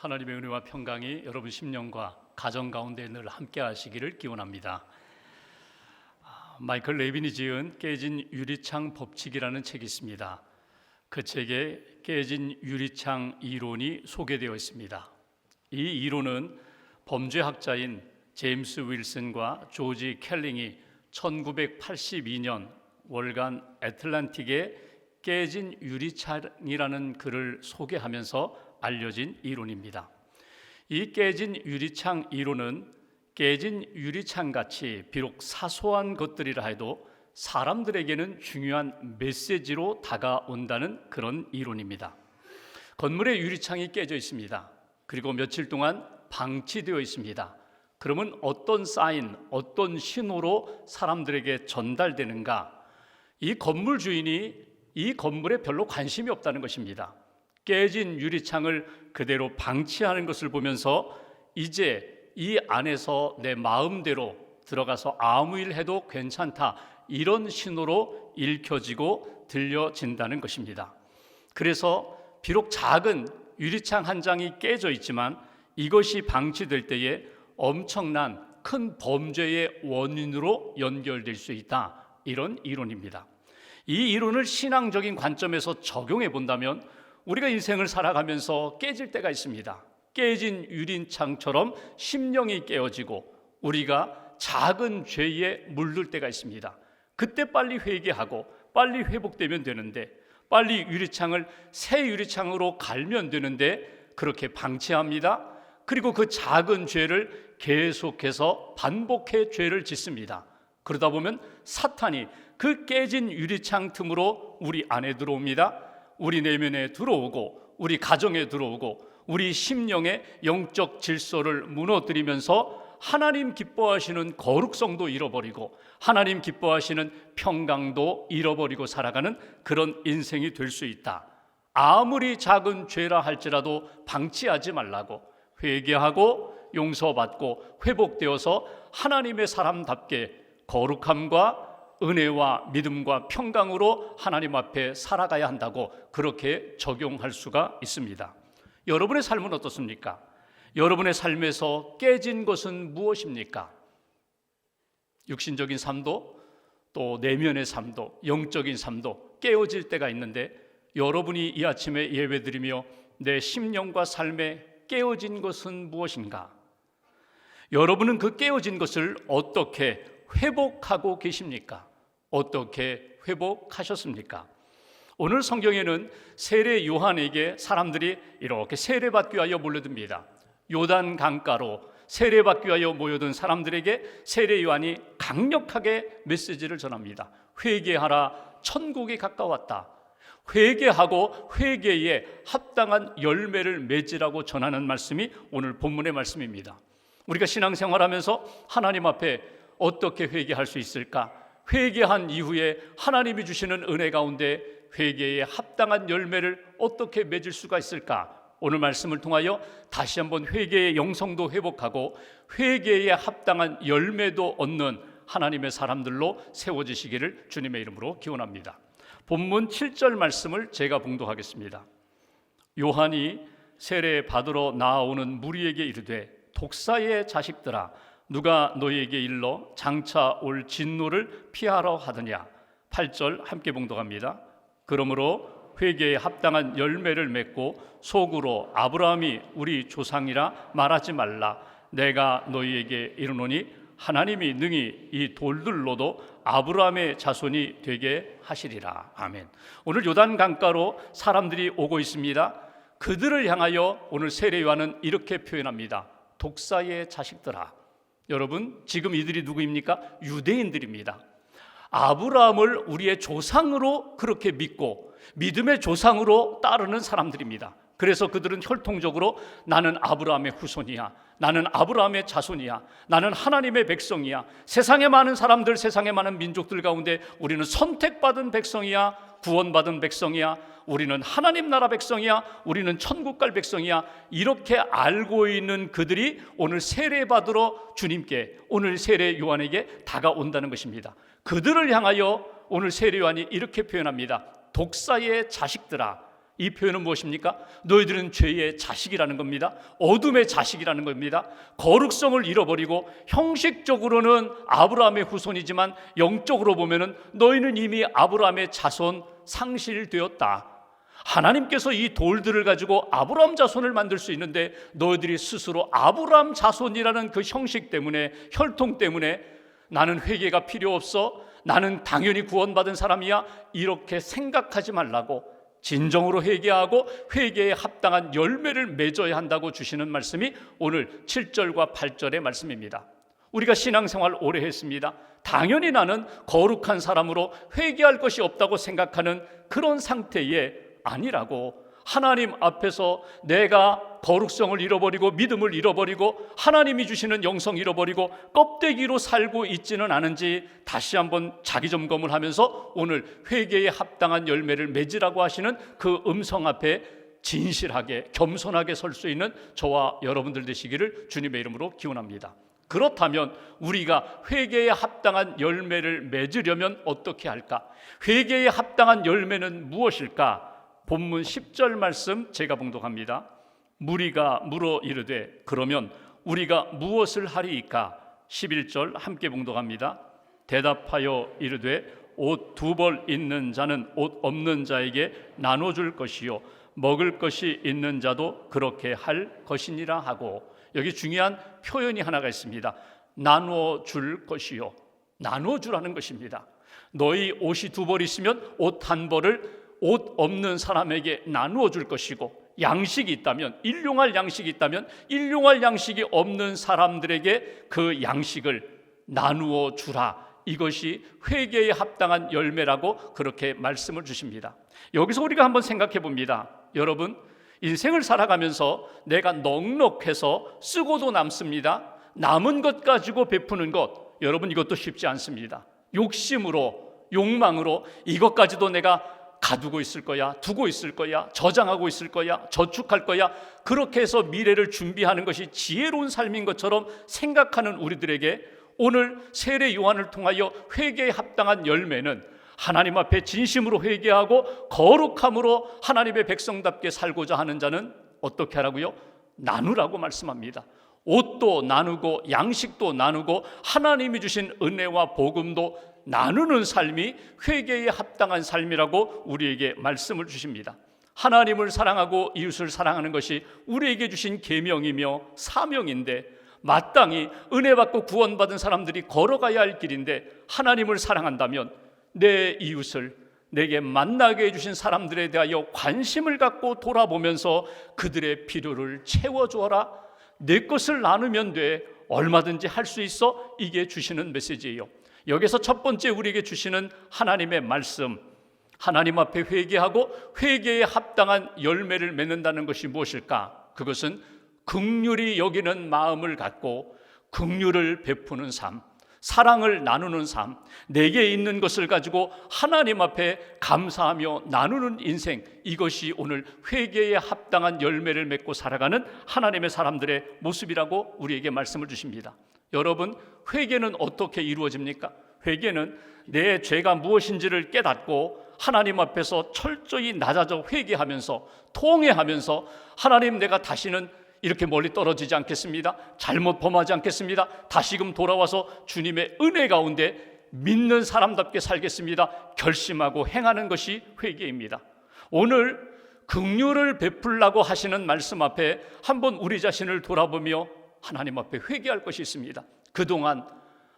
하나님의 은혜와 평강이 여러분 심령과 가정 가운데 늘 함께 하시기를 기원합니다. 마이클 레빈이 지은 깨진 유리창 법칙이라는 책이 있습니다. 그 책에 깨진 유리창 이론이 소개되어 있습니다. 이 이론은 범죄학자인 제임스 윌슨과 조지 켈링이 1982년 월간 애틀랜틱의 깨진 유리창이라는 글을 소개하면서 알려진 이론입니다. 이 깨진 유리창 이론은 깨진 유리창같이 비록 사소한 것들이라 해도 사람들에게는 중요한 메시지로 다가온다는 그런 이론입니다. 건물의 유리창이 깨져 있습니다. 그리고 며칠 동안 방치되어 있습니다. 그러면 어떤 사인, 어떤 신호로 사람들에게 전달되는가? 이 건물 주인이 이 건물에 별로 관심이 없다는 것입니다. 깨진 유리창을 그대로 방치하는 것을 보면서 이제 이 안에서 내 마음대로 들어가서 아무 일 해도 괜찮다, 이런 신호로 읽혀지고 들려진다는 것입니다. 그래서 비록 작은 유리창 한 장이 깨져 있지만 이것이 방치될 때에 엄청난 큰 범죄의 원인으로 연결될 수 있다, 이런 이론입니다. 이 이론을 신앙적인 관점에서 적용해 본다면 우리가 인생을 살아가면서 깨질 때가 있습니다. 깨진 유리창처럼 심령이 깨어지고 우리가 작은 죄에 물들 때가 있습니다. 그때 빨리 회개하고 빨리 회복되면 되는데, 빨리 유리창을 새 유리창으로 갈면 되는데 그렇게 방치합니다. 그리고 그 작은 죄를 계속해서 반복해 죄를 짓습니다. 그러다 보면 사탄이 그 깨진 유리창 틈으로 우리 안에 들어옵니다. 우리 내면에 들어오고 우리 가정에 들어오고 우리 심령의 영적 질서를 무너뜨리면서 하나님 기뻐하시는 거룩성도 잃어버리고 하나님 기뻐하시는 평강도 잃어버리고 살아가는 그런 인생이 될 수 있다. 아무리 작은 죄라 할지라도 방치하지 말라고, 회개하고 용서받고 회복되어서 하나님의 사람답게 거룩함과 은혜와 믿음과 평강으로 하나님 앞에 살아가야 한다고 그렇게 적용할 수가 있습니다. 여러분의 삶은 어떻습니까? 여러분의 삶에서 깨진 것은 무엇입니까? 육신적인 삶도, 또 내면의 삶도, 영적인 삶도 깨어질 때가 있는데, 여러분이 이 아침에 예배드리며 내 심령과 삶에 깨어진 것은 무엇인가? 여러분은 그 깨어진 것을 어떻게 회복하고 계십니까? 어떻게 회복하셨습니까? 오늘 성경에는 세례 요한에게 사람들이 이렇게 세례받기 위하여 몰려듭니다. 요단 강가로 세례받기 위하여 모여든 사람들에게 세례 요한이 강력하게 메시지를 전합니다. 회개하라, 천국이 가까웠다. 회개하고 회개에 합당한 열매를 맺으라고 전하는 말씀이 오늘 본문의 말씀입니다. 우리가 신앙생활하면서 하나님 앞에 어떻게 회개할 수 있을까? 회개한 이후에 하나님이 주시는 은혜 가운데 회개에 합당한 열매를 어떻게 맺을 수가 있을까? 오늘 말씀을 통하여 다시 한번 회개의 영성도 회복하고 회개에 합당한 열매도 얻는 하나님의 사람들로 세워지시기를 주님의 이름으로 기원합니다. 본문 7절 말씀을 제가 봉독하겠습니다. 요한이 세례 받으러 나아오는 무리에게 이르되, 독사의 자식들아, 누가 너희에게 일러 장차 올 진노를 피하러 하느냐. 8절 함께 봉독합니다. 그러므로 회개에 합당한 열매를 맺고 속으로 아브라함이 우리 조상이라 말하지 말라. 내가 너희에게 이르노니 하나님이 능히 이 돌들로도 아브라함의 자손이 되게 하시리라. 아멘. 오늘 요단 강가로 사람들이 오고 있습니다. 그들을 향하여 오늘 세례 요한은 이렇게 표현합니다. 독사의 자식들아. 여러분, 지금 이들이 누구입니까? 유대인들입니다. 아브라함을 우리의 조상으로 그렇게 믿고 믿음의 조상으로 따르는 사람들입니다. 그래서 그들은 혈통적으로 나는 아브라함의 후손이야, 나는 아브라함의 자손이야, 나는 하나님의 백성이야, 세상의 많은 사람들, 세상의 많은 민족들 가운데 우리는 선택받은 백성이야, 구원받은 백성이야, 우리는 하나님 나라 백성이야, 우리는 천국 갈 백성이야, 이렇게 알고 있는 그들이 오늘 세례받으러 주님께, 오늘 세례 요한에게 다가온다는 것입니다. 그들을 향하여 오늘 세례 요한이 이렇게 표현합니다. 독사의 자식들아. 이 표현은 무엇입니까? 너희들은 죄의 자식이라는 겁니다. 어둠의 자식이라는 겁니다. 거룩성을 잃어버리고 형식적으로는 아브라함의 후손이지만 영적으로 보면은 너희는 이미 아브라함의 자손 상실되었다. 하나님께서 이 돌들을 가지고 아브라함 자손을 만들 수 있는데 너희들이 스스로 아브라함 자손이라는 그 형식 때문에, 혈통 때문에 나는 회개가 필요 없어, 나는 당연히 구원받은 사람이야, 이렇게 생각하지 말라고 진정으로 회개하고 회개에 합당한 열매를 맺어야 한다고 주시는 말씀이 오늘 7절과 8절의 말씀입니다. 우리가 신앙생활 오래 했습니다. 당연히 나는 거룩한 사람으로 회개할 것이 없다고 생각하는 그런 상태에 아니라고, 하나님 앞에서 내가 거룩성을 잃어버리고 믿음을 잃어버리고 하나님이 주시는 영성 잃어버리고 껍데기로 살고 있지는 않은지 다시 한번 자기점검을 하면서 오늘 회개에 합당한 열매를 맺으라고 하시는 그 음성 앞에 진실하게 겸손하게 설 수 있는 저와 여러분들 되시기를 주님의 이름으로 기원합니다. 그렇다면 우리가 회개에 합당한 열매를 맺으려면 어떻게 할까? 회개에 합당한 열매는 무엇일까? 본문 10절 말씀 제가 봉독합니다. 무리가 물어 이르되 그러면 우리가 무엇을 하리이까? 11절 함께 봉독합니다. 대답하여 이르되 옷 2벌 있는 자는 옷 없는 자에게 나눠줄 것이요 먹을 것이 있는 자도 그렇게 할 것이니라 하고, 여기 중요한 표현이 하나가 있습니다. 나눠줄 것이요, 나눠주라는 것입니다. 너희 옷이 2벌 있으면 옷 1벌을 옷 없는 사람에게 나누어 줄 것이고, 양식이 있다면, 일용할 양식이 있다면 일용할 양식이 없는 사람들에게 그 양식을 나누어 주라. 이것이 회개에 합당한 열매라고 그렇게 말씀을 주십니다. 여기서 우리가 한번 생각해 봅니다. 여러분, 인생을 살아가면서 내가 넉넉해서 쓰고도 남습니다. 남은 것 가지고 베푸는 것, 여러분 이것도 쉽지 않습니다. 욕심으로, 욕망으로 이것까지도 내가 가두고 있을 거야, 두고 있을 거야, 저장하고 있을 거야, 저축할 거야, 그렇게 해서 미래를 준비하는 것이 지혜로운 삶인 것처럼 생각하는 우리들에게 오늘 세례 요한을 통하여 회개에 합당한 열매는 하나님 앞에 진심으로 회개하고 거룩함으로 하나님의 백성답게 살고자 하는 자는 어떻게 하라고요? 나누라고 말씀합니다. 옷도 나누고 양식도 나누고 하나님이 주신 은혜와 복음도 나누는 삶이 회개에 합당한 삶이라고 우리에게 말씀을 주십니다. 하나님을 사랑하고 이웃을 사랑하는 것이 우리에게 주신 계명이며 사명인데, 마땅히 은혜 받고 구원받은 사람들이 걸어가야 할 길인데, 하나님을 사랑한다면 내 이웃을, 내게 만나게 해주신 사람들에 대하여 관심을 갖고 돌아보면서 그들의 필요를 채워주어라. 내 것을 나누면 돼. 얼마든지 할 수 있어. 이게 주시는 메시지예요. 여기서 첫 번째 우리에게 주시는 하나님의 말씀, 하나님 앞에 회개하고 회개에 합당한 열매를 맺는다는 것이 무엇일까? 그것은 긍휼히 여기는 마음을 갖고 긍휼을 베푸는 삶, 사랑을 나누는 삶, 내게 있는 것을 가지고 하나님 앞에 감사하며 나누는 인생, 이것이 오늘 회개에 합당한 열매를 맺고 살아가는 하나님의 사람들의 모습이라고 우리에게 말씀을 주십니다. 여러분, 회개는 어떻게 이루어집니까? 회개는 내 죄가 무엇인지를 깨닫고 하나님 앞에서 철저히 낮아져 회개하면서 통회하면서, 하나님, 내가 다시는 이렇게 멀리 떨어지지 않겠습니다. 잘못 범하지 않겠습니다. 다시금 돌아와서 주님의 은혜 가운데 믿는 사람답게 살겠습니다. 결심하고 행하는 것이 회개입니다. 오늘 긍휼을 베풀라고 하시는 말씀 앞에 한번 우리 자신을 돌아보며 하나님 앞에 회개할 것이 있습니다. 그동안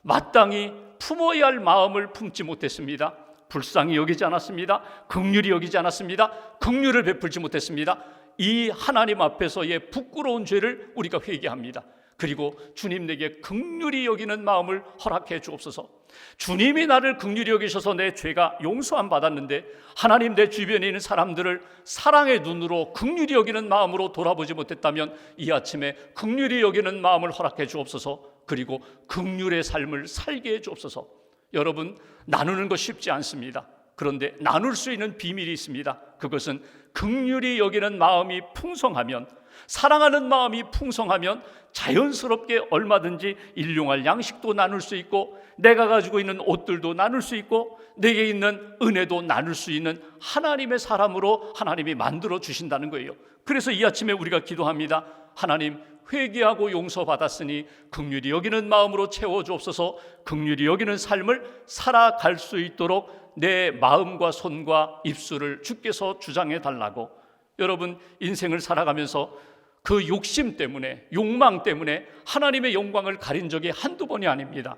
마땅히 품어야 할 마음을 품지 못했습니다. 불쌍히 여기지 않았습니다. 긍휼히 여기지 않았습니다. 긍휼을 베풀지 못했습니다. 이 하나님 앞에서의 부끄러운 죄를 우리가 회개합니다. 그리고 주님, 내게 긍휼히 여기는 마음을 허락해 주옵소서. 주님이 나를 긍휼히 여기셔서 내 죄가 용서함 받았는데, 하나님, 내 주변에 있는 사람들을 사랑의 눈으로 긍휼히 여기는 마음으로 돌아보지 못했다면 이 아침에 긍휼히 여기는 마음을 허락해 주옵소서. 그리고 긍휼의 삶을 살게 해 주옵소서. 여러분, 나누는 거 쉽지 않습니다. 그런데 나눌 수 있는 비밀이 있습니다. 그것은 긍휼히 여기는 마음이 풍성하면, 사랑하는 마음이 풍성하면 자연스럽게 얼마든지 일용할 양식도 나눌 수 있고, 내가 가지고 있는 옷들도 나눌 수 있고, 내게 있는 은혜도 나눌 수 있는 하나님의 사람으로 하나님이 만들어 주신다는 거예요. 그래서 이 아침에 우리가 기도합니다. 하나님, 회개하고 용서받았으니 긍휼히 여기는 마음으로 채워주옵소서. 긍휼히 여기는 삶을 살아갈 수 있도록 내 마음과 손과 입술을 주께서 주장해 달라고. 여러분, 인생을 살아가면서 그 욕심 때문에, 욕망 때문에 하나님의 영광을 가린 적이 한두 번이 아닙니다.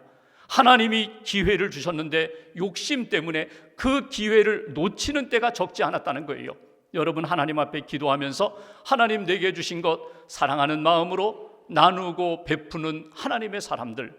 하나님이 기회를 주셨는데 욕심 때문에 그 기회를 놓치는 때가 적지 않았다는 거예요. 여러분, 하나님 앞에 기도하면서 하나님 내게 주신 것 사랑하는 마음으로 나누고 베푸는 하나님의 사람들.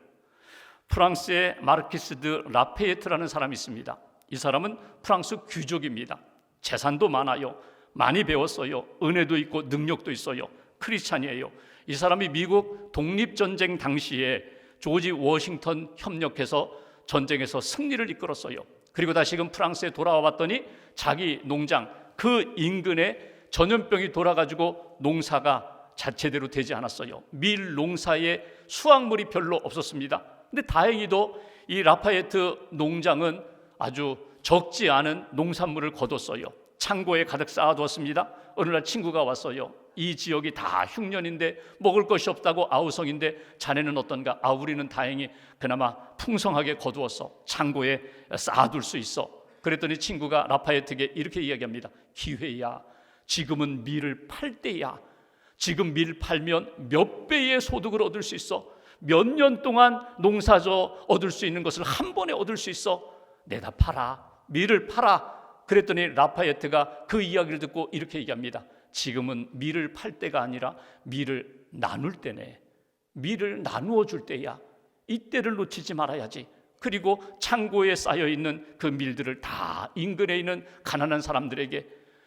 프랑스의 마르키스 드 라페예트라는 사람이 있습니다. 이 사람은 프랑스 귀족입니다. 재산도 많아요. 많이 배웠어요. 은혜도 있고 능력도 있어요. 크리스찬이에요. 이 사람이 미국 독립전쟁 당시에 조지 워싱턴 협력해서 전쟁에서 승리를 이끌었어요. 그리고 다시금 프랑스에 돌아와 봤더니 자기 농장 그 인근에 전염병이 돌아가지고 농사가 자체대로 되지 않았어요. 밀 농사에 수확물이 별로 없었습니다. 근데 다행히도 이 라파예트 농장은 아주 적지 않은 농산물을 거뒀어요. 창고에 가득 쌓아두었습니다. 어느 날 친구가 왔어요. 이 지역이 다 흉년인데 먹을 것이 없다고 아우성인데 자네는 어떤가? 우리는 다행히 그나마 풍성하게 거두었어. 창고에 쌓아둘 수 있어. 그랬더니 친구가 라파예트에게 이렇게 이야기합니다. 기회야. 지금은 밀을 팔 때야. 지금 밀 팔면 몇 배의 소득을 얻을 수 있어. 몇 년 동안 농사져 얻을 수 있는 것을 한 번에 얻을 수 있어. 내다 팔아. 밀을 팔아. 그랬더니 라파예트가 그 이야기를 듣고 이렇게 얘기합니다. 지금은 밀을 팔 때가 아니라 밀을 나눌 때네. 밀을 나누어 줄 때야. 이때를 놓치지 말아야지. 그리고 창고에 쌓여있는 그 밀들을 다 인근에 있는 가난한 사람들에게,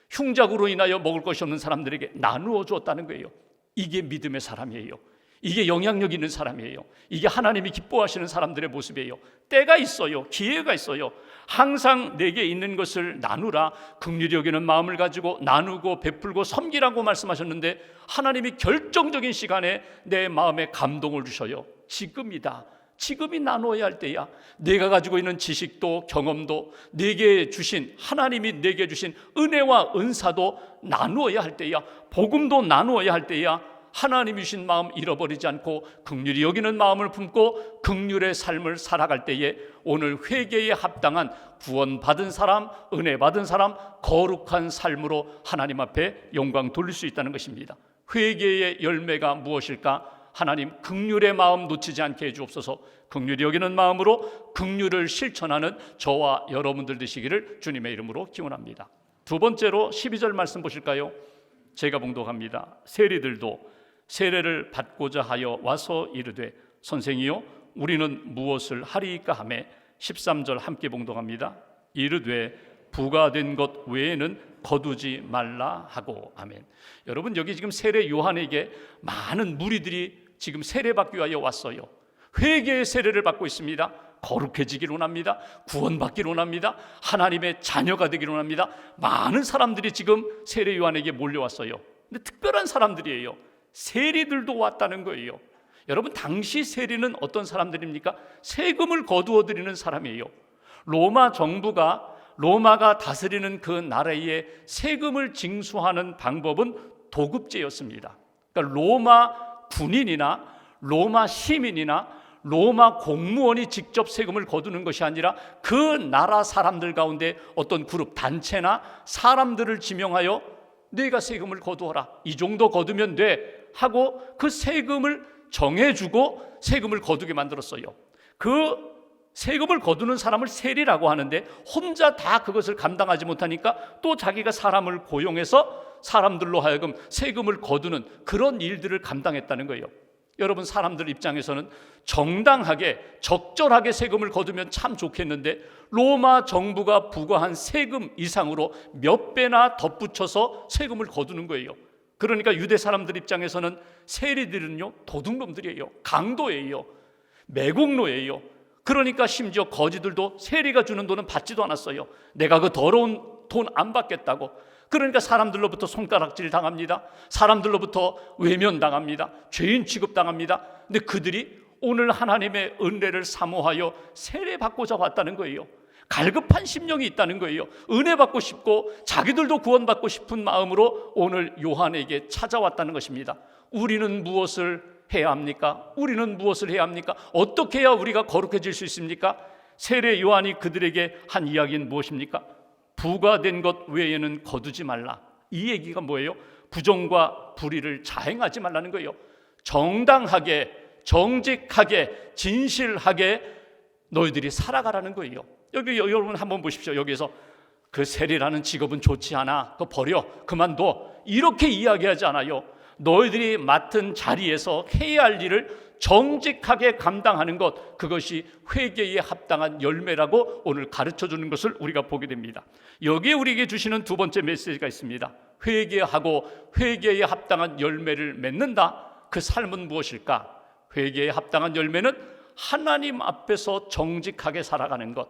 흉작으로 인하여 먹을 것이 없는 사람들에게 나누어 주었다는 거예요. 이게 믿음의 사람이에요. 이게 영향력 있는 사람이에요. 이게 하나님이 기뻐하시는 사람들의 모습이에요. 때가 있어요. 기회가 있어요. 항상 내게 있는 것을 나누라. 긍휼히 여기는 마음을 가지고 나누고 베풀고 섬기라고 말씀하셨는데, 하나님이 결정적인 시간에 내 마음에 감동을 주셔요. 지금이다. 지금이 나누어야 할 때야. 내가 가지고 있는 지식도 경험도, 내게 주신, 하나님이 내게 주신 은혜와 은사도 나누어야 할 때야. 복음도 나누어야 할 때야. 하나님이 주신 마음 잃어버리지 않고 긍휼히 여기는 마음을 품고 긍휼의 삶을 살아갈 때에 오늘 회개에 합당한 구원받은 사람, 은혜 받은 사람, 거룩한 삶으로 하나님 앞에 영광 돌릴 수 있다는 것입니다. 회개의 열매가 무엇일까? 하나님, 긍휼의 마음 놓치지 않게 해주옵소서. 긍휼히 여기는 마음으로 긍휼을 실천하는 저와 여러분들 되시기를 주님의 이름으로 기원합니다. 두 번째로 12절 말씀 보실까요? 제가 봉독합니다. 세리들도 세례를 받고자 하여 와서 이르되 선생이요 우리는 무엇을 하리이까 하매 13절 함께 봉독합니다. 이르되 부가된 것 외에는 거두지 말라 하고. 아멘. 여러분, 여기 지금 세례 요한에게 많은 무리들이 지금 세례받기 위하여 왔어요. 회개의 세례를 받고 있습니다. 거룩해지기를 원합니다. 구원받기를 원합니다. 하나님의 자녀가 되기를 원합니다. 많은 사람들이 지금 세례 요한에게 몰려왔어요. 근데 특별한 사람들이에요. 세리들도 왔다는 거예요. 여러분, 당시 세리는 어떤 사람들입니까? 세금을 거두어 드리는 사람이에요. 로마 정부가, 로마가 다스리는 그 나라에 세금을 징수하는 방법은 도급제였습니다. 그러니까 로마 군인이나 로마 시민이나 로마 공무원이 직접 세금을 거두는 것이 아니라 그 나라 사람들 가운데 어떤 그룹, 단체나 사람들을 지명하여 네가 세금을 거두어라, 이 정도 거두면 돼 하고 그 세금을 정해주고 세금을 거두게 만들었어요. 그 세금을 거두는 사람을 세리라고 하는데 혼자 다 그것을 감당하지 못하니까 또 자기가 사람을 고용해서 사람들로 하여금 세금을 거두는 그런 일들을 감당했다는 거예요. 여러분, 사람들 입장에서는 정당하게 적절하게 세금을 거두면 참 좋겠는데 로마 정부가 부과한 세금 이상으로 몇 배나 덧붙여서 세금을 거두는 거예요. 그러니까 유대 사람들 입장에서는 세리들은요 도둑놈들이에요. 강도예요. 매국노예요. 그러니까 심지어 거지들도 세리가 주는 돈은 받지도 않았어요. 내가 그 더러운 돈 안 받겠다고. 그러니까 사람들로부터 손가락질 당합니다. 사람들로부터 외면당합니다. 죄인 취급당합니다. 근데 그들이 오늘 하나님의 은혜를 사모하여 세례받고자 왔다는 거예요. 갈급한 심령이 있다는 거예요. 은혜 받고 싶고 자기들도 구원받고 싶은 마음으로 오늘 요한에게 찾아왔다는 것입니다. 우리는 무엇을 해야 합니까? 우리는 무엇을 해야 합니까? 어떻게 해야 우리가 거룩해질 수 있습니까? 세례 요한이 그들에게 한 이야기는 무엇입니까? 부과된 것 외에는 거두지 말라. 이 얘기가 뭐예요? 부정과 불의를 자행하지 말라는 거예요. 정당하게, 정직하게, 진실하게 너희들이 살아가라는 거예요. 여기 여러분 한번 보십시오. 여기에서 그 세리라는 직업은 좋지 않아, 그거 버려, 그만둬, 이렇게 이야기하지 않아요. 너희들이 맡은 자리에서 해야 할 일을 정직하게 감당하는 것, 그것이 회개에 합당한 열매라고 오늘 가르쳐주는 것을 우리가 보게 됩니다. 여기에 우리에게 주시는 두 번째 메시지가 있습니다. 회개하고 회개에 합당한 열매를 맺는다. 그 삶은 무엇일까? 회개에 합당한 열매는 하나님 앞에서 정직하게 살아가는 것,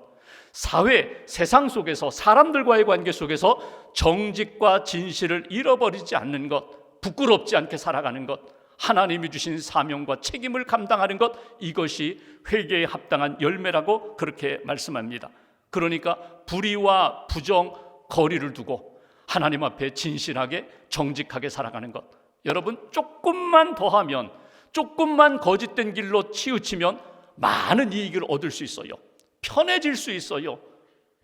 사회, 세상 속에서 사람들과의 관계 속에서 정직과 진실을 잃어버리지 않는 것, 부끄럽지 않게 살아가는 것, 하나님이 주신 사명과 책임을 감당하는 것, 이것이 회개에 합당한 열매라고 그렇게 말씀합니다. 그러니까 불의와 부정 거리를 두고 하나님 앞에 진실하게 정직하게 살아가는 것. 여러분, 조금만 더하면, 조금만 거짓된 길로 치우치면 많은 이익을 얻을 수 있어요. 편해질 수 있어요.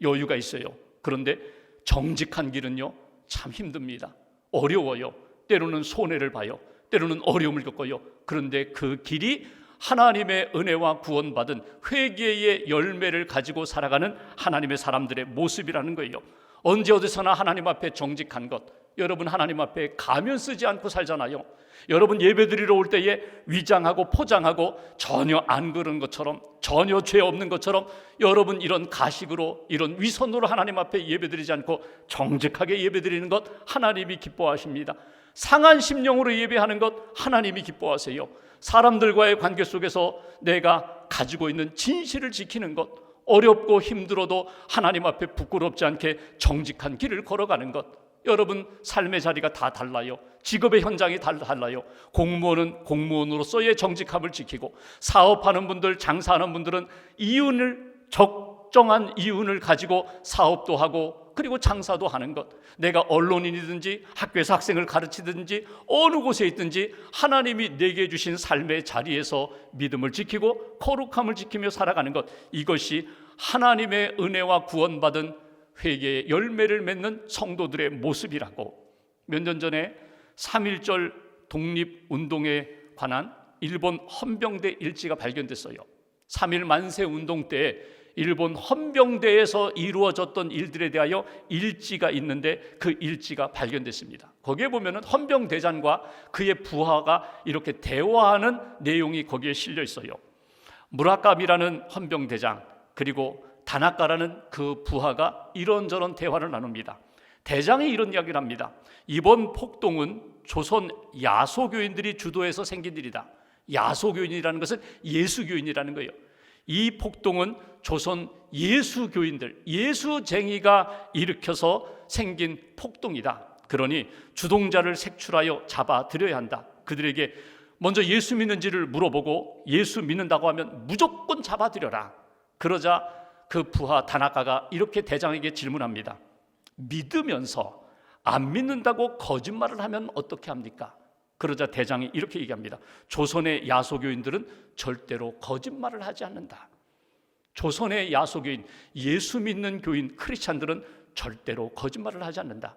여유가 있어요. 그런데 정직한 길은요, 참 힘듭니다. 어려워요. 때로는 손해를 봐요. 때로는 어려움을 겪어요. 그런데 그 길이 하나님의 은혜와 구원받은 회개의 열매를 가지고 살아가는 하나님의 사람들의 모습이라는 거예요. 언제 어디서나 하나님 앞에 정직한 것. 여러분, 하나님 앞에 가면 쓰지 않고 살잖아요. 여러분, 예배드리러 올 때에 위장하고 포장하고 전혀 안 그런 것처럼, 전혀 죄 없는 것처럼 여러분 이런 가식으로, 이런 위선으로 하나님 앞에 예배드리지 않고 정직하게 예배드리는 것 하나님이 기뻐하십니다. 상한 심령으로 예배하는 것 하나님이 기뻐하세요. 사람들과의 관계 속에서 내가 가지고 있는 진실을 지키는 것, 어렵고 힘들어도 하나님 앞에 부끄럽지 않게 정직한 길을 걸어가는 것. 여러분, 삶의 자리가 다 달라요. 직업의 현장이 다 달라요. 공무원은 공무원으로서의 정직함을 지키고, 사업하는 분들, 장사하는 분들은 적정한 이윤을 가지고 사업도 하고 그리고 장사도 하는 것. 내가 언론인이든지 학교에서 학생을 가르치든지 어느 곳에 있든지 하나님이 내게 주신 삶의 자리에서 믿음을 지키고 거룩함을 지키며 살아가는 것, 이것이 하나님의 은혜와 구원받은 회개의 열매를 맺는 성도들의 모습이라고. 몇 년 전에 3.1절 독립운동에 관한 일본 헌병대 일지가 발견됐어요. 3.1 만세 운동 때 일본 헌병대에서 이루어졌던 일들에 대하여 일지가 있는데 그 일지가 발견됐습니다. 거기에 보면은 헌병대장과 그의 부하가 이렇게 대화하는 내용이 거기에 실려 있어요. 무라카미라는 헌병대장, 그리고 다나카라는 그 부하가 이런저런 대화를 나눕니다. 대장이 이런 이야기를 합니다. 이번 폭동은 조선 야소교인들이 주도해서 생긴 일이다. 야소교인이라는 것은 예수교인이라는 거예요. 이 폭동은 조선 예수교인들, 예수쟁이가 일으켜서 생긴 폭동이다. 그러니 주동자를 색출하여 잡아들여야 한다. 그들에게 먼저 예수 믿는지를 물어보고 예수 믿는다고 하면 무조건 잡아들여라. 그러자 그 부하 다나카가 이렇게 대장에게 질문합니다. 믿으면서 안 믿는다고 거짓말을 하면 어떻게 합니까? 그러자 대장이 이렇게 얘기합니다. 조선의 야소교인들은 절대로 거짓말을 하지 않는다. 조선의 야소교인, 예수 믿는 교인, 크리스찬들은 절대로 거짓말을 하지 않는다.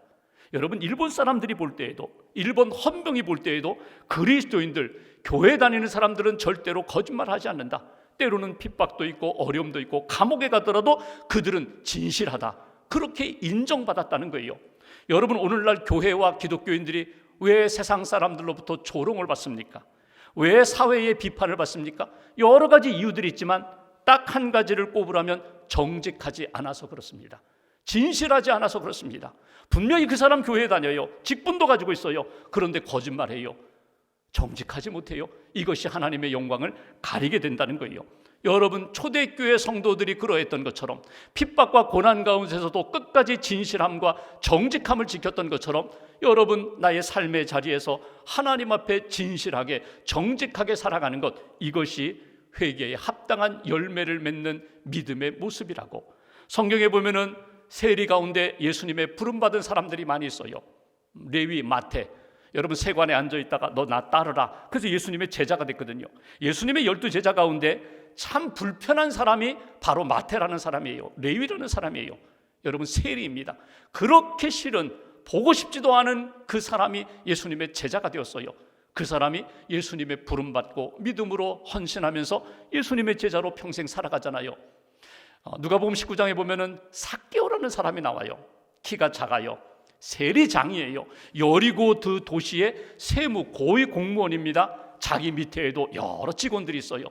여러분, 일본 사람들이 볼 때에도, 일본 헌병이 볼 때에도 그리스도인들, 교회 다니는 사람들은 절대로 거짓말하지 않는다. 때로는 핍박도 있고 어려움도 있고 감옥에 가더라도 그들은 진실하다. 그렇게 인정받았다는 거예요. 여러분, 오늘날 교회와 기독교인들이 왜 세상 사람들로부터 조롱을 받습니까? 왜 사회의 비판을 받습니까? 여러 가지 이유들이 있지만 딱 한 가지를 꼽으라면 정직하지 않아서 그렇습니다. 진실하지 않아서 그렇습니다. 분명히 그 사람 교회에 다녀요. 직분도 가지고 있어요. 그런데 거짓말해요. 정직하지 못해요. 이것이 하나님의 영광을 가리게 된다는 거예요. 여러분 초대교회 성도들이 그러했던 것처럼 핍박과 고난 가운데서도 끝까지 진실함과 정직함을 지켰던 것처럼 여러분 나의 삶의 자리에서 하나님 앞에 진실하게 정직하게 살아가는 것, 이것이 회개에 합당한 열매를 맺는 믿음의 모습이라고. 성경에 보면은 세리 가운데 예수님의 부름받은 사람들이 많이 있어요. 레위, 마태. 여러분 세관에 앉아있다가 너 나 따르라. 그래서 예수님의 제자가 됐거든요. 예수님의 12제자 가운데 참 불편한 사람이 바로 마태라는 사람이에요. 레위라는 사람이에요. 여러분 세리입니다. 그렇게 싫은, 보고 싶지도 않은 그 사람이 예수님의 제자가 되었어요. 그 사람이 예수님의 부름받고 믿음으로 헌신하면서 예수님의 제자로 평생 살아가잖아요. 누가복음 19장에 보면은 삭개오라는 사람이 나와요. 키가 작아요. 세리장이에요. 여리고 그 도시의 세무 고위 공무원입니다. 자기 밑에도 여러 직원들이 있어요.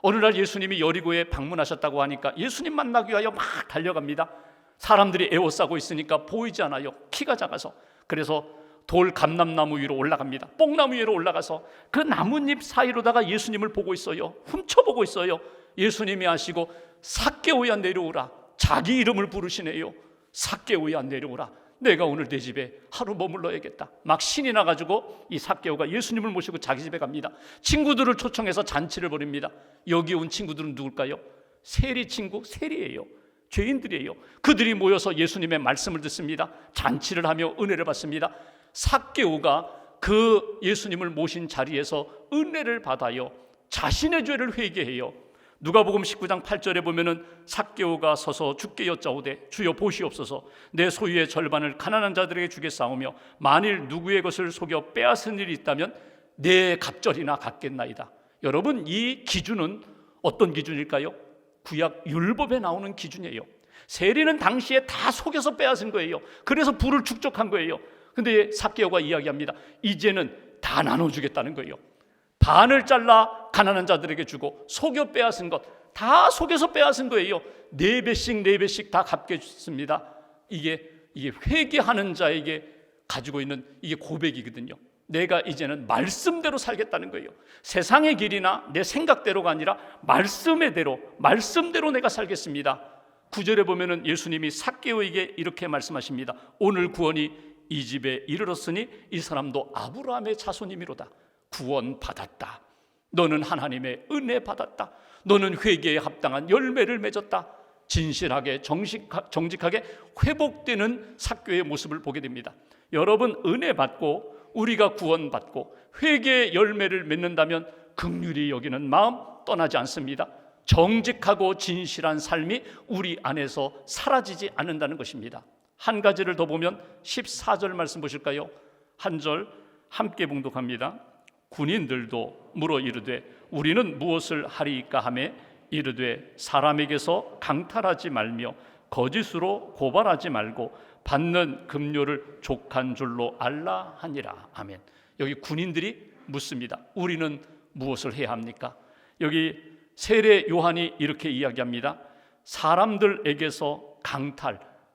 어느 날 예수님이 여리고에 방문하셨다고 하니까 예수님 만나기 위하여 막 달려갑니다. 사람들이 에워싸고 있으니까 보이지 않아요. 키가 작아서. 그래서 돌 감람나무 위로 올라갑니다. 뽕나무 위로 올라가서 그 나뭇잎 사이로다가 예수님을 보고 있어요. 훔쳐보고 있어요. 예수님이 하시고 삭개오야 내려오라. 자기 이름을 부르시네요. 삭개오야 내려오라. 내가 오늘 내 집에 하루 머물러야겠다. 막 신이 나가지고 이 삭개오가 예수님을 모시고 자기 집에 갑니다. 친구들을 초청해서 잔치를 벌입니다. 여기 온 친구들은 누굴까요? 세리 친구, 세리예요. 죄인들이에요. 그들이 모여서 예수님의 말씀을 듣습니다. 잔치를 하며 은혜를 받습니다. 삭개오가 그 예수님을 모신 자리에서 은혜를 받아요. 자신의 죄를 회개해요. 누가복음 19장 8절에 보면은 삭개오가 서서 주께 여짜오되 주여 보시옵소서, 내 소유의 절반을 가난한 자들에게 주겠사오며 만일 누구의 것을 속여 빼앗은 일이 있다면 내 갑절이나 갚겠나이다. 여러분 이 기준은 어떤 기준일까요? 구약 율법에 나오는 기준이에요. 세리는 당시에 다 속여서 빼앗은 거예요. 그래서 부를 축적한 거예요. 근데 삭개오가 이야기합니다. 이제는 다 나눠주겠다는 거예요. 반을 잘라 가난한 자들에게 주고 속여 빼앗은 것 다 속여서 빼앗은 거예요. 4배씩 다 갚게 줬습니다. 이게 회개하는 자에게 가지고 있는 이게 고백이거든요. 내가 이제는 말씀대로 살겠다는 거예요. 세상의 길이나 내 생각대로가 아니라 말씀대로 내가 살겠습니다. 9절에 보면은 예수님이 삭개오에게 이렇게 말씀하십니다. 오늘 구원이 이 집에 이르렀으니 이 사람도 아브라함의 자손이미로다. 구원 받았다. 너는 하나님의 은혜 받았다. 너는 회개에 합당한 열매를 맺었다. 진실하게 정직하게 회복되는 삭개오의 모습을 보게 됩니다. 여러분 은혜 받고 우리가 구원 받고 회개의 열매를 맺는다면 긍휼히 여기는 마음 떠나지 않습니다. 정직하고 진실한 삶이 우리 안에서 사라지지 않는다는 것입니다. 한 가지를 더 보면 14절 말씀 보실까요? 한 절 함께 봉독합니다. 군인들도 물어 이르되 우리는 무엇을 하리이까 하매 이르되 사람에게서 강탈하지 말며 거짓으로 고발하지 말고 받는 급료를 족한 줄로 알라 하니라. 아멘. 여기 군인들이 묻습니다. 우리는 무엇을 해야 합니까? 여기 세례 요한이 이렇게 이야기합니다. 사람들에게서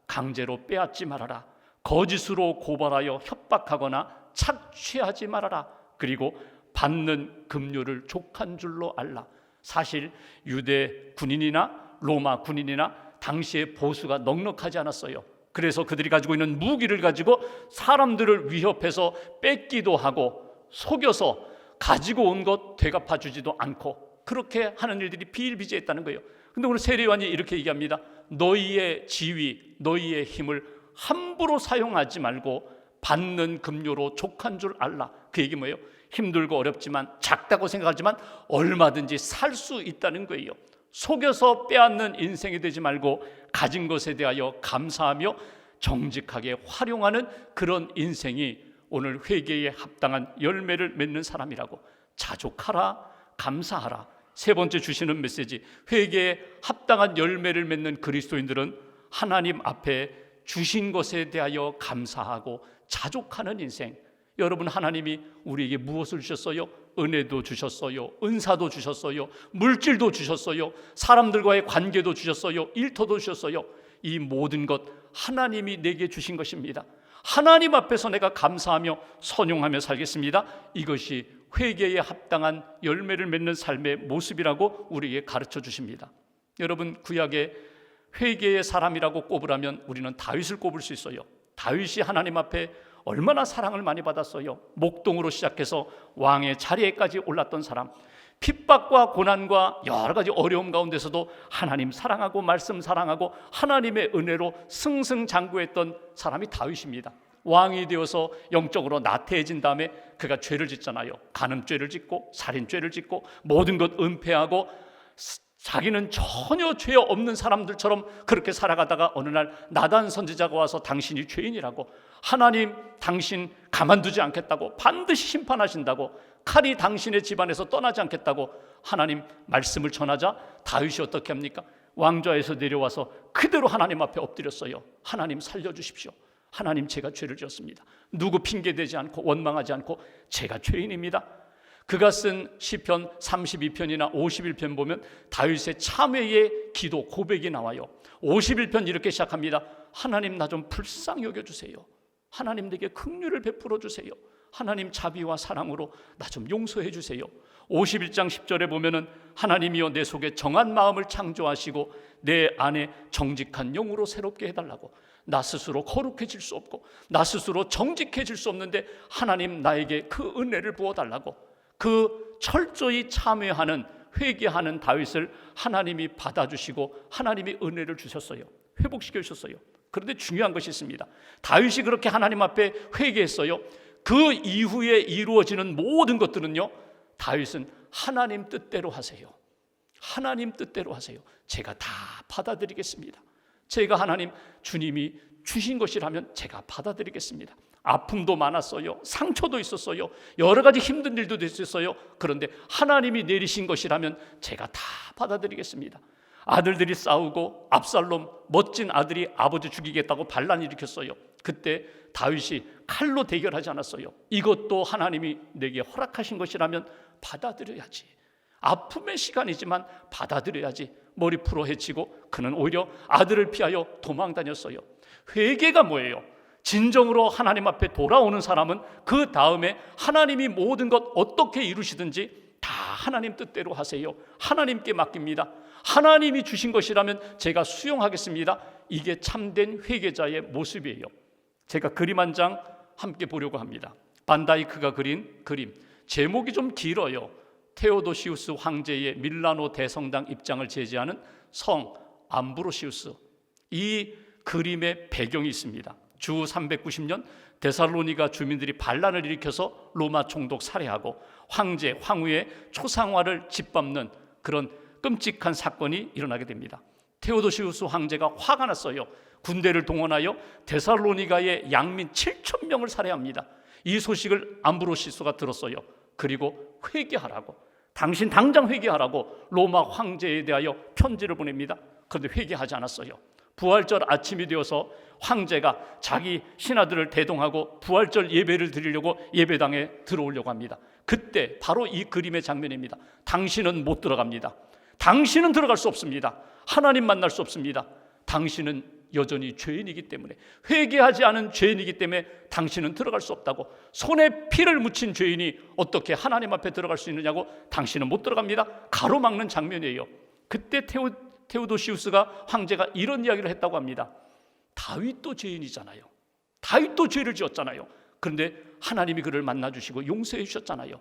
강제로 빼앗지 말아라. 거짓으로 고발하여 협박하거나 착취하지 말아라. 그리고 받는 급료를 족한 줄로 알라. 사실 유대 군인이나 로마 군인이나 당시에 보수가 넉넉하지 않았어요. 그래서 그들이 가지고 있는 무기를 가지고 사람들을 위협해서 뺏기도 하고 속여서 가지고 온 것 되갚아 주지도 않고 그렇게 하는 일들이 비일비재했다는 거예요. 근데 오늘 세례요한이 이렇게 얘기합니다. 너희의 지위, 너희의 힘을 함부로 사용하지 말고 받는 급료로 족한 줄 알라. 그 얘기 뭐예요? 힘들고 어렵지만 작다고 생각하지만 얼마든지 살 수 있다는 거예요. 속여서 빼앗는 인생이 되지 말고 가진 것에 대하여 감사하며 정직하게 활용하는 그런 인생이 오늘 회개에 합당한 열매를 맺는 사람이라고. 자족하라, 감사하라. 세 번째 주시는 메시지, 회개에 합당한 열매를 맺는 그리스도인들은 하나님 앞에 주신 것에 대하여 감사하고 자족하는 인생. 여러분 하나님이 우리에게 무엇을 주셨어요? 은혜도 주셨어요. 은사도 주셨어요. 물질도 주셨어요. 사람들과의 관계도 주셨어요. 일터도 주셨어요. 이 모든 것 하나님이 내게 주신 것입니다. 하나님 앞에서 내가 감사하며 선용하며 살겠습니다. 이것이 회개에 합당한 열매를 맺는 삶의 모습이라고 우리에게 가르쳐 주십니다. 여러분, 구약의 회개의 사람이라고 꼽으라면 우리는 다윗을 꼽을 수 있어요. 다윗이 하나님 앞에 얼마나 사랑을 많이 받았어요. 목동으로 시작해서 왕의 자리에까지 올랐던 사람, 핍박과 고난과 여러 가지 어려움 가운데서도 하나님 사랑하고 말씀 사랑하고 하나님의 은혜로 승승장구했던 사람이 다윗입니다. 왕이 되어서 영적으로 나태해진 다음에 그가 죄를 짓잖아요. 간음죄를 짓고 살인죄를 짓고 모든 것 은폐하고 자기는 전혀 죄 없는 사람들처럼 그렇게 살아가다가 어느 날 나단 선지자가 와서 당신이 죄인이라고, 하나님 당신 가만두지 않겠다고, 반드시 심판하신다고, 칼이 당신의 집안에서 떠나지 않겠다고 하나님 말씀을 전하자 다윗이 어떻게 합니까? 왕좌에서 내려와서 그대로 하나님 앞에 엎드렸어요. 하나님 살려주십시오. 하나님, 제가 죄를 지었습니다. 누구 핑계대지 않고 원망하지 않고 제가 죄인입니다. 그가 쓴 시편 32편이나 51편 보면 다윗의 참회의 기도 고백이 나와요. 51편 이렇게 시작합니다. 하나님, 나 좀 불쌍히 여겨주세요. 하나님, 내게 긍휼을 베풀어 주세요. 하나님, 자비와 사랑으로 나 좀 용서해 주세요. 51장 10절에 보면은 하나님이여 내 속에 정한 마음을 창조하시고 내 안에 정직한 영으로 새롭게 해달라고. 나 스스로 거룩해질 수 없고 나 스스로 정직해질 수 없는데 하나님, 나에게 그 은혜를 부어달라고. 그 철저히 참회하는 회개하는 다윗을 하나님이 받아주시고 하나님이 은혜를 주셨어요. 회복시켜 주셨어요. 그런데 중요한 것이 있습니다. 다윗이 그렇게 하나님 앞에 회개했어요. 그 이후에 이루어지는 모든 것들은요, 다윗은 하나님 뜻대로 하세요. 하나님 뜻대로 하세요. 제가 다 받아들이겠습니다. 제가 하나님, 주님이 주신 것이라면 제가 받아들이겠습니다. 아픔도 많았어요. 상처도 있었어요. 여러 가지 힘든 일도 있었어요. 그런데 하나님이 내리신 것이라면 제가 다 받아들이겠습니다. 아들들이 싸우고 압살롬, 멋진 아들이 아버지 죽이겠다고 반란을 일으켰어요. 그때 다윗이 칼로 대결하지 않았어요. 이것도 하나님이 내게 허락하신 것이라면 받아들여야지. 아픔의 시간이지만 받아들여야지. 머리 풀어 헤치고 그는 오히려 아들을 피하여 도망 다녔어요. 회개가 뭐예요? 진정으로 하나님 앞에 돌아오는 사람은 그 다음에 하나님이 모든 것 어떻게 이루시든지 다 하나님 뜻대로 하세요. 하나님께 맡깁니다. 하나님이 주신 것이라면 제가 수용하겠습니다. 이게 참된 회개자의 모습이에요. 제가 그림 한 장 함께 보려고 합니다. 반다이크가 그린 그림, 제목이 좀 길어요. 테오도시우스 황제의 밀라노 대성당 입장을 제지하는 성 암브로시우스. 이 그림의 배경이 있습니다. 주 390년 데살로니가 주민들이 반란을 일으켜서 로마 총독 살해하고 황제, 황후의 초상화를 짓밟는 그런 끔찍한 사건이 일어나게 됩니다. 테오도시우스 황제가 화가 났어요. 군대를 동원하여 데살로니가의 양민 7천 명을 살해합니다. 이 소식을 암브로시스가 들었어요. 그리고 회개하라고, 당신 당장 회개하라고 로마 황제에 대하여 편지를 보냅니다. 그런데 회개하지 않았어요. 부활절 아침이 되어서 황제가 자기 신하들을 대동하고 부활절 예배를 드리려고 예배당에 들어오려고 합니다. 그때 바로 이 그림의 장면입니다. 당신은 못 들어갑니다. 당신은 들어갈 수 없습니다. 하나님 만날 수 없습니다. 당신은 여전히 죄인이기 때문에, 회개하지 않은 죄인이기 때문에 당신은 들어갈 수 없다고. 손에 피를 묻힌 죄인이 어떻게 하나님 앞에 들어갈 수 있느냐고. 당신은 못 들어갑니다. 가로막는 장면이에요. 그때 테오도시우스가 황제가 이런 이야기를 했다고 합니다. 다윗도 죄인이잖아요. 다윗도 죄를 지었잖아요. 그런데 하나님이 그를 만나주시고 용서해 주셨잖아요.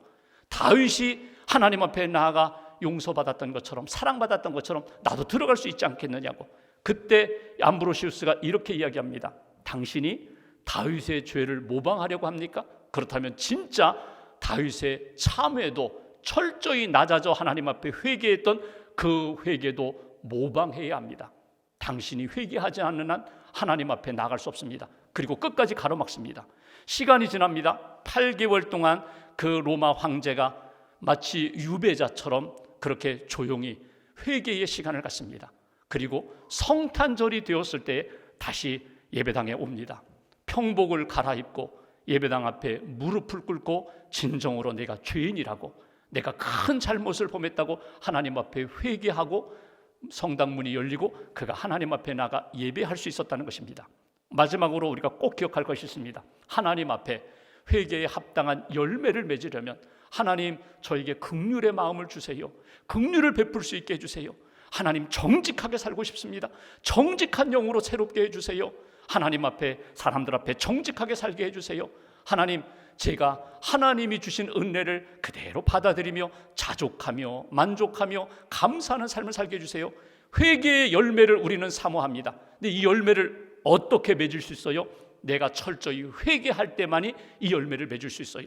다윗이 하나님 앞에 나아가 용서받았던 것처럼, 사랑받았던 것처럼 나도 들어갈 수 있지 않겠느냐고. 그때 암브로시우스가 이렇게 이야기합니다. 당신이 다윗의 죄를 모방하려고 합니까? 그렇다면 진짜 다윗의 참회도 철저히 낮아져 하나님 앞에 회개했던 그 회개도 모방해야 합니다. 당신이 회개하지 않는 한 하나님 앞에 나갈 수 없습니다. 그리고 끝까지 가로막습니다. 시간이 지납니다. 8개월 동안 그 로마 황제가 마치 유배자처럼 그렇게 조용히 회개의 시간을 갖습니다. 그리고 성탄절이 되었을 때 다시 예배당에 옵니다. 평복을 갈아입고 예배당 앞에 무릎을 꿇고 진정으로 내가 죄인이라고, 내가 큰 잘못을 범했다고 하나님 앞에 회개하고 성당 문이 열리고 그가 하나님 앞에 나가 예배할 수 있었다는 것입니다. 마지막으로 우리가 꼭 기억할 것이 있습니다. 하나님 앞에 회개에 합당한 열매를 맺으려면 하나님 저에게 긍휼의 마음을 주세요. 긍휼을 베풀 수 있게 해주세요. 하나님 정직하게 살고 싶습니다. 정직한 영으로 새롭게 해주세요. 하나님 앞에 사람들 앞에 정직하게 살게 해주세요. 하나님 제가 하나님이 주신 은혜를 그대로 받아들이며 자족하며 만족하며 감사하는 삶을 살게 해주세요. 회개의 열매를 우리는 사모합니다. 근데 이 열매를 어떻게 맺을 수 있어요? 내가 철저히 회개할 때만이 이 열매를 맺을 수 있어요.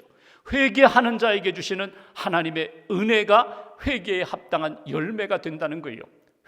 회개하는 자에게 주시는 하나님의 은혜가 회개에 합당한 열매가 된다는 거예요.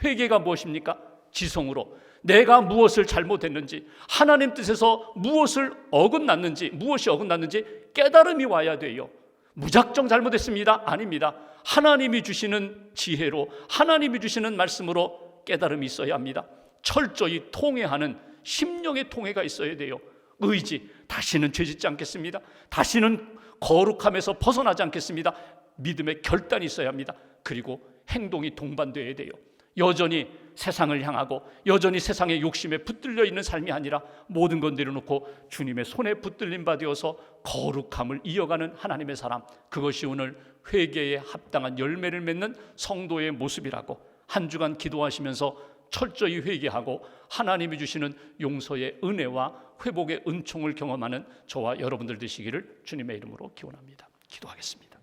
회개가 무엇입니까? 지성으로 내가 무엇을 잘못했는지, 하나님 뜻에서 무엇을 어긋났는지, 무엇이 어긋났는지 깨달음이 와야 돼요. 무작정 잘못했습니다. 아닙니다. 하나님이 주시는 지혜로, 하나님이 주시는 말씀으로 깨달음이 있어야 합니다. 철저히 통회하는 심령의 통회가 있어야 돼요. 의지, 다시는 죄짓지 않겠습니다. 다시는 거룩함에서 벗어나지 않겠습니다. 믿음의 결단이 있어야 합니다. 그리고 행동이 동반되어야 돼요. 여전히 세상을 향하고 여전히 세상의 욕심에 붙들려 있는 삶이 아니라 모든 것 내려놓고 주님의 손에 붙들림 바 되어서 거룩함을 이어가는 하나님의 사람, 그것이 오늘 회개에 합당한 열매를 맺는 성도의 모습이라고 한 주간 기도하시면서 철저히 회개하고 하나님이 주시는 용서의 은혜와 회복의 은총을 경험하는 저와 여러분들 되시기를 주님의 이름으로 기원합니다. 기도하겠습니다.